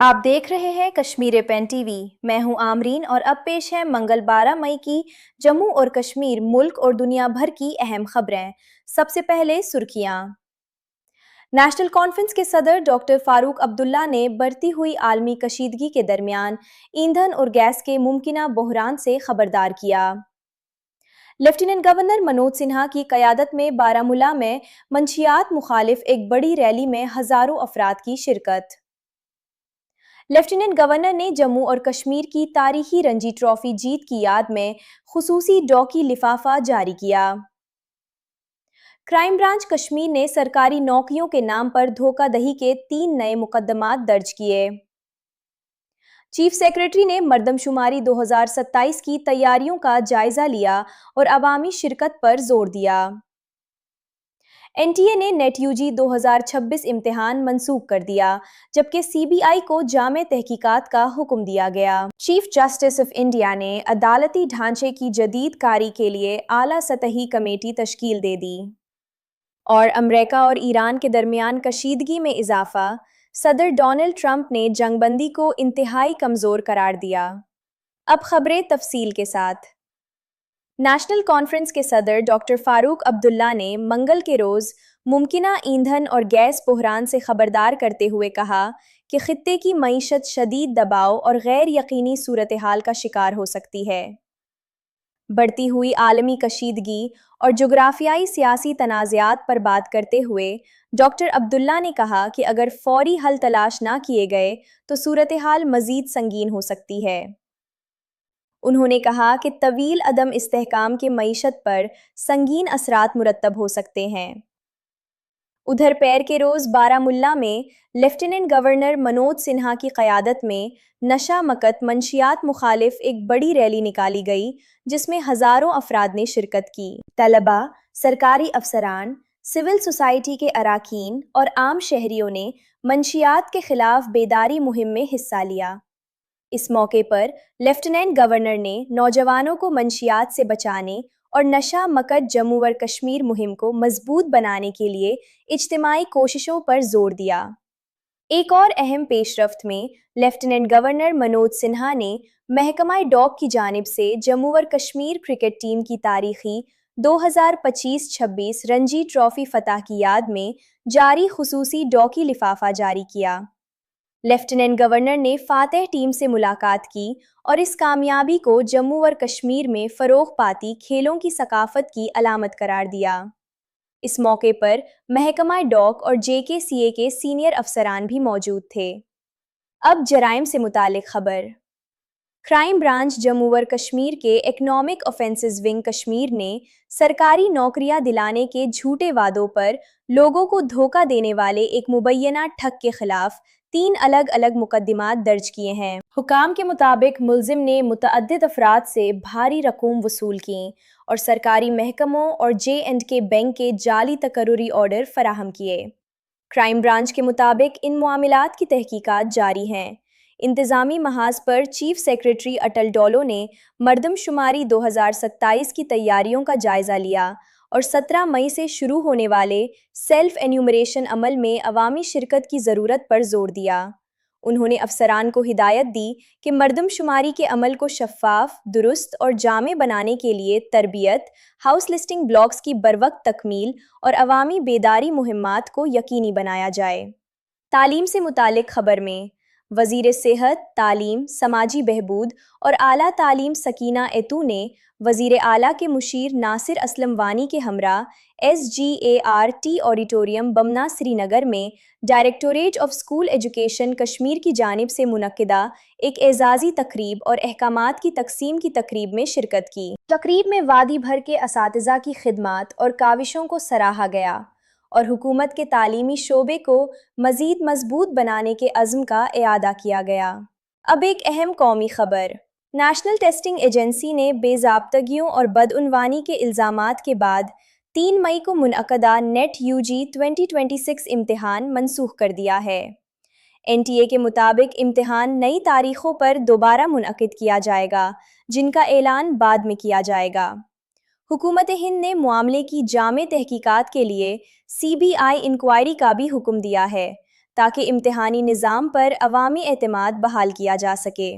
आप देख रहे हैं कश्मीर पेन टीवी। मैं हूं आमरीन और अब पेश है मंगल 12 मई की जम्मू और कश्मीर मुल्क और दुनिया भर की अहम खबरें। सबसे पहले सुर्खियां। नेशनल कॉन्फ्रेंस के सदर डॉक्टर फारूक अब्दुल्ला ने बढ़ती हुई आलमी कशीदगी के दरमियान ईंधन और गैस के मुमकिना बहरान से खबरदार किया। लेफ्टिनेंट गवर्नर मनोज सिन्हा की क़यादत में बारामूला में मंशियात मुखालिफ एक बड़ी रैली में हजारों अफराद की शिरकत। लेफ्टिनेंट गवर्नर ने जम्मू और कश्मीर की तारीखी रणजी ट्रॉफी जीत की याद में खुसूसी डॉकी लिफाफा जारी किया। क्राइम ब्रांच कश्मीर ने सरकारी नौकरियों के नाम पर धोखाधड़ी के 3 नए मुकदमात दर्ज किए। चीफ सेक्रेटरी ने मर्दमशुमारी 2027 की तैयारियों का जायजा लिया और अवामी शिरकत पर जोर दिया। एनटीए ने नेट यूजी 2026 इम्तिहान मंसूख कर दिया, जबकि सीबीआई को जामे तहकीकात का हुक्म दिया गया। चीफ जस्टिस ऑफ इंडिया ने अदालती ढांचे की जदीद कारी के लिए आला सतही कमेटी तश्कील दे दी। और अमेरिका और ईरान के दरमियान कशीदगी में इजाफा, सदर डोनाल्ड ट्रंप ने जंगबंदी को इंतहाई कमज़ोर करार दिया। अब खबरें तफसील के साथ। नेशनल कॉन्फ्रेंस के सदर डॉक्टर फारूक अब्दुल्ला ने मंगल के रोज़ मुमकिना ईंधन और गैस बहरान से खबरदार करते हुए कहा कि खित्ते की मईशत शदीद दबाव और गैर यकीनी सूरत हाल का शिकार हो सकती है। बढ़ती हुई आलमी कशीदगी और जोग्राफियाई सियासी तनाज़ात पर बात करते हुए डॉक्टर अब्दुल्ला ने कहा कि अगर फौरी हल तलाश ना किए गए तो सूरत हाल मज़ीद संगीन हो सकती है। उन्होंने कहा कि तवील अदम इस्तेहकाम के मईशत पर संगीन असरात मुरतब हो सकते हैं। उधर पैर के रोज़ बारामुल्ला में लेफ्टिनेंट गवर्नर मनोज सिन्हा की क़यादत में नशा मकत मंशियात मुखालिफ एक बड़ी रैली निकाली गई, जिसमें हज़ारों अफराद ने शिरकत की। तलबा, सरकारी अफसरान, सिविल सोसाइटी के अराकीन और आम शहरियों ने मंशियात के खिलाफ बेदारी मुहिम में हिस्सा लिया। इस मौके पर लेफ्टिनेंट गवर्नर ने नौजवानों को मंशियात से बचाने और नशा मकत जम्मू व कश्मीर मुहिम को मजबूत बनाने के लिए इज्तिमाई कोशिशों पर जोर दिया। एक और अहम पेशरफ्त में लेफ्टिनेंट गवर्नर मनोज सिन्हा ने महकमा डॉक की जानिब से जम्मू व कश्मीर क्रिकेट टीम की तारीखी 2025-26 रणजी ट्रॉफी फतह की याद में जारी खुसूसी डॉकी लिफाफा जारी किया। लेफ्टिनेंट गवर्नर ने फातेह टीम से मुलाकात की और इस कामयाबी को जम्मू व कश्मीर में फ़रोग़ पाती खेलों की सकाफ़त की अलामत करार दिया। इस मौके पर महकमा डॉक और जेकेसीए के सीनियर अफसरान भी मौजूद थे। अब जराइम से मुतालिक खबर। क्राइम ब्रांच जम्मू व कश्मीर के इकनॉमिक ऑफेंसेस विंग कश्मीर ने सरकारी नौकरियां दिलाने के झूठे वादों पर लोगों को धोखा देने वाले एक मुबैना ठग के खिलाफ 3 अलग अलग मुकदमात दर्ज किए हैं। हुकाम के मुताबिक मुलजिम ने मुतअद्दिद अफराद से भारी रकूम वसूल की और सरकारी महकमों और J&K बैंक के जाली तकर्रुरी ऑर्डर फराहम किए। क्राइम ब्रांच के मुताबिक इन मामलात की तहकीकात जारी हैं। इंतज़ामी महाज पर चीफ सेक्रेटरी अटल डोलो ने मर्दमशुमारी 2027 की तैयारियों का जायज़ा लिया और 17 मई से शुरू होने वाले सेल्फ एन्यूमरेशन अमल में अवामी शिरकत की ज़रूरत पर जोर दिया। उन्होंने अफसरान को हिदायत दी कि मर्दमशुमारी के अमल को शफ़ाफ, दुरुस्त और जामे बनाने के लिए तरबियत, हाउस लिस्टिंग ब्लॉक्स की बरवक्त तकमील और अवामी बेदारी मुहिम्मात को यकीनी बनाया जाए। तालीम से मुतालिक खबर में वज़ीर सेहत, तालीम, समाजी बहबूद और आला तालीम सकीना एतू ने वज़ीर आला के मुशीर नासिर असलम वानी के हमरा SGART ऑडिटोरियम बमना श्रीनगर में directorate of school education Kashmir की जानिब से मुनक्किदा एक एजाज़ी तकरीब और अहकामात की तकसीम की तकरीब में शिरकत की। तकरीब में वादी भर के असातिज़ा की खिदमात और काविशों को सराहा गया और हुकूमत के तालीमी शोबे को मज़ीद मजबूत बनाने के अज़्म का इआदा किया गया। अब एक अहम कौमी खबर। नेशनल टेस्टिंग एजेंसी ने बेज़ाब्तगियों और बदउनवानी के इल्ज़ामात के बाद 3 मई को मुनअक़दा नेट यूजी 2026 इम्तिहान मनसूख कर दिया है। एनटीए के मुताबिक इम्तिहान नई तारीखों पर दोबारा मुनअक़िद किया जाएगा, जिनका ऐलान बाद में किया जाएगा। हुकूमत हिंद ने मामले की जामे तहकीकात के लिए CBI इंक्वायरी का भी हुक्म दिया है, تاکہ امتحانی نظام پر عوامی اعتماد بحال کیا جا سکے۔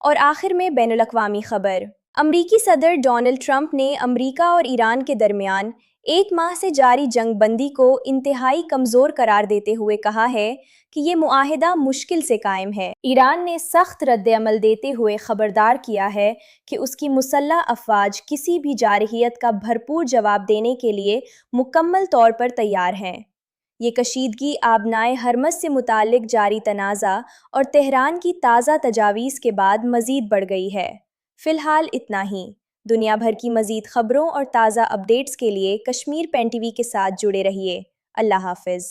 اور آخر میں بین الاقوامی خبر۔ امریکی صدر ڈونلڈ ٹرمپ نے امریکہ اور ایران کے درمیان 1 ماہ سے جاری جنگ بندی کو انتہائی کمزور قرار دیتے ہوئے کہا ہے کہ یہ معاہدہ مشکل سے قائم ہے۔ ایران نے سخت رد عمل دیتے ہوئے خبردار کیا ہے کہ اس کی مسلح افواج کسی بھی جارحیت کا بھرپور جواب دینے کے لیے مکمل طور پر تیار ہیں۔ یہ کشیدگی آبنائے ہرمز سے متعلق جاری تنازع اور تہران کی تازہ تجاویز کے بعد مزید بڑھ گئی ہے۔ فی الحال اتنا ہی۔ دنیا بھر کی مزید خبروں اور تازہ اپڈیٹس کے لیے کشمیر پین ٹی وی کے ساتھ جڑے رہیے۔ اللہ حافظ۔